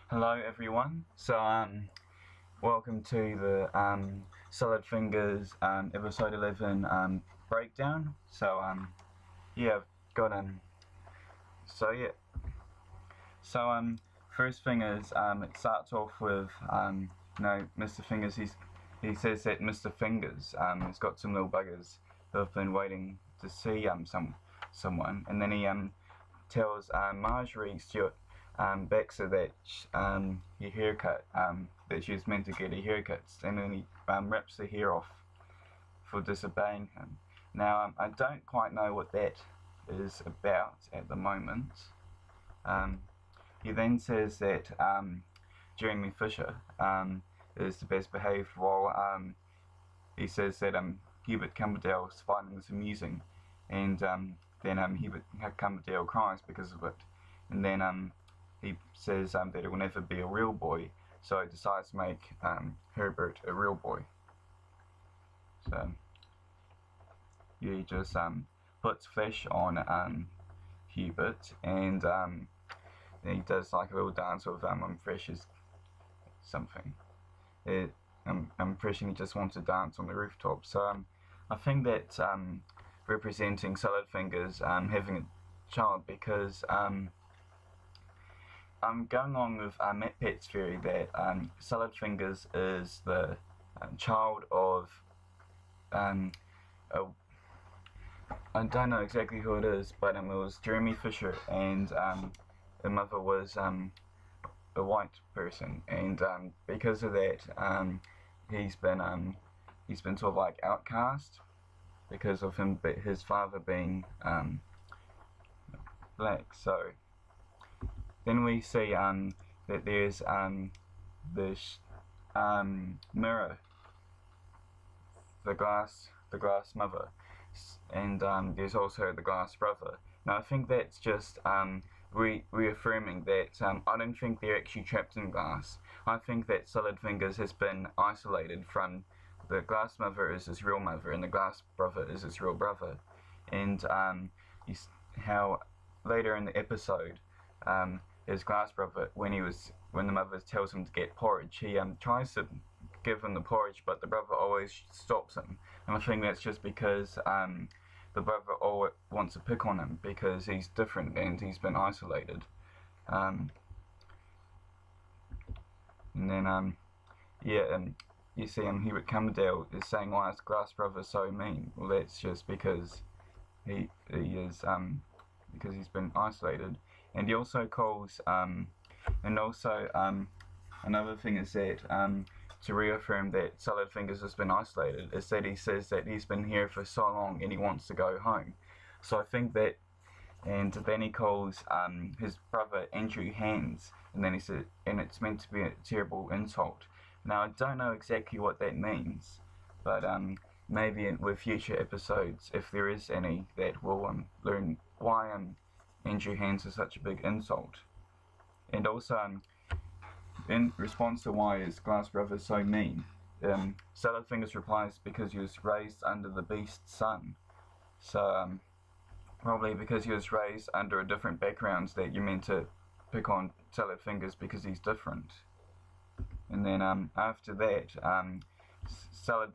Hello everyone. Welcome to the Solid Fingers episode 11 breakdown. Yeah, I've got so yeah. First thing is it starts off with Mr. Fingers. He says that Mr. Fingers has got some little buggers who have been waiting to see someone, and then he tells Marjorie Stewart Baxter that her haircut, that she was meant to get a haircut, and then he rips the hair off for disobeying him. Now, I don't quite know what that is about at the moment. He then says that Jeremy Fisher is the best behaved, while he says that Hubert Cumberdale is finding this amusing, and then Hubert Cumberdale cries because of it, and then he says that it will never be a real boy, so he decides to make Herbert a real boy. So yeah, he just puts flesh on Hubert, and he does like a little dance with fresh as something. I'm pretty he just wants to dance on the rooftop. So I think that representing Solid Fingers having a child, because I'm going on with Matt Pett's theory that Solid Fingers is the child of I don't know exactly who it is, but it was Jeremy Fisher, and the mother was a white person, and because of that, he's been sort of like outcast because of his father being black. So then we see that there's this mirror, the glass mother, and there's also the glass brother. Now I think that's just reaffirming that I don't think they're actually trapped in glass. I think that Solid Fingers has been isolated from the glass mother is his real mother, and the glass brother is his real brother. And how later in the episode, his glass brother, when the mother tells him to get porridge, he tries to give him the porridge, but the brother always stops him. And I think that's just because the brother always wants to pick on him because he's different and he's been isolated. And then you see Hubert Cumberdale is saying, why is glass brother so mean? Well, that's just because he is because he's been isolated. And he also calls another thing is that to reaffirm that Solid Fingers has been isolated is that he says that he's been here for so long and he wants to go home. So I think that, and then he calls his brother Andrew Hands, and then he said, and it's meant to be a terrible insult. Now I don't know exactly what that means, but maybe with future episodes, if there is any, that we'll learn why Andrew Hands is such a big insult. And also in response to why is glass brother so mean, Solid Fingers replies because he was raised under the beast's sun. So probably because he was raised under a different background that you're meant to pick on Solid Fingers because he's different. And then after that, Solid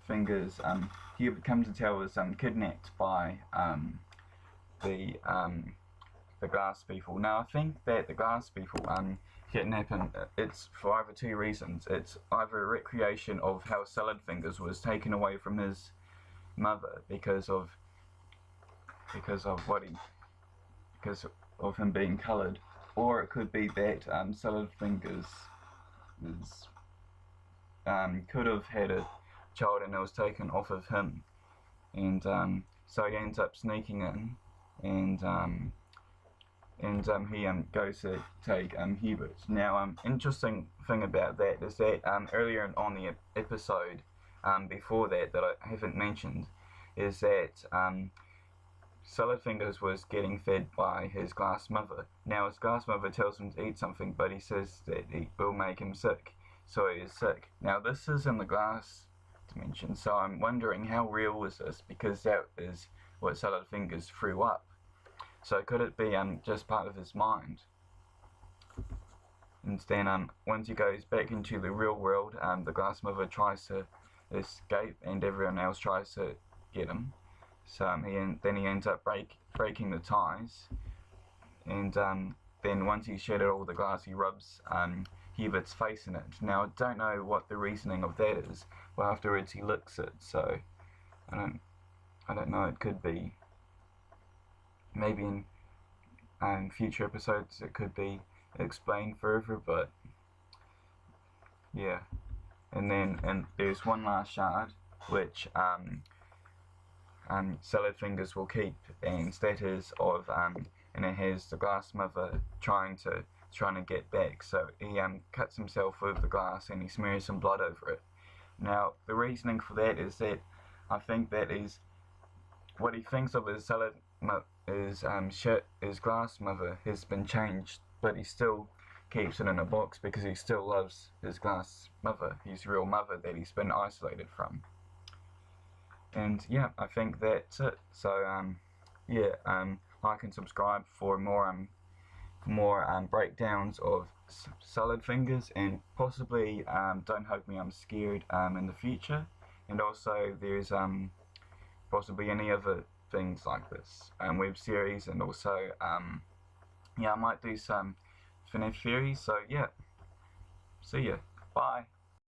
Fingers, Hubert Cumberdale was kidnapped by the glass people. Now I think that the glass people kidnap him, it's for either two reasons. It's either a recreation of how Solid Fingers was taken away from his mother because of him being coloured, or it could be that Solid Fingers could have had a child and it was taken off of him, and so he ends up sneaking in, and he goes to take Hubert. Now, interesting thing about that is that earlier on the episode, before that I haven't mentioned, is that Solid Fingers was getting fed by his glass mother. Now his glass mother tells him to eat something, but he says that it will make him sick, so he is sick. Now this is in the glass dimension, so I'm wondering how real was this, because that is what Solid Fingers threw up. So could it be just part of his mind? And And then once he goes back into the real world, the glass mother tries to escape, and everyone else tries to get him. So then he ends up breaking the ties, and then once he's shattered all the glass, he rubs Hubert's face in it. Now I don't know what the reasoning of that is, but afterwards he licks it. So I don't know. It could be maybe in future episodes it could be explained further, but yeah. And there's one last shard which Salad Fingers will keep, and that is of and it has the glass mother trying to get back. So he cuts himself with the glass and he smears some blood over it. Now the reasoning for that is that I think that is what he thinks of his his glass mother has been changed, but he still keeps it in a box because he still loves his glass mother, his real mother that he's been isolated from. And yeah, I think that's it. So yeah, like and subscribe for more breakdowns of Salad Fingers, and possibly Don't Hug Me, I'm Scared in the future. And also there's possibly any other things like this web series, and also yeah, I might do some FNAF theories. So yeah, see ya, bye.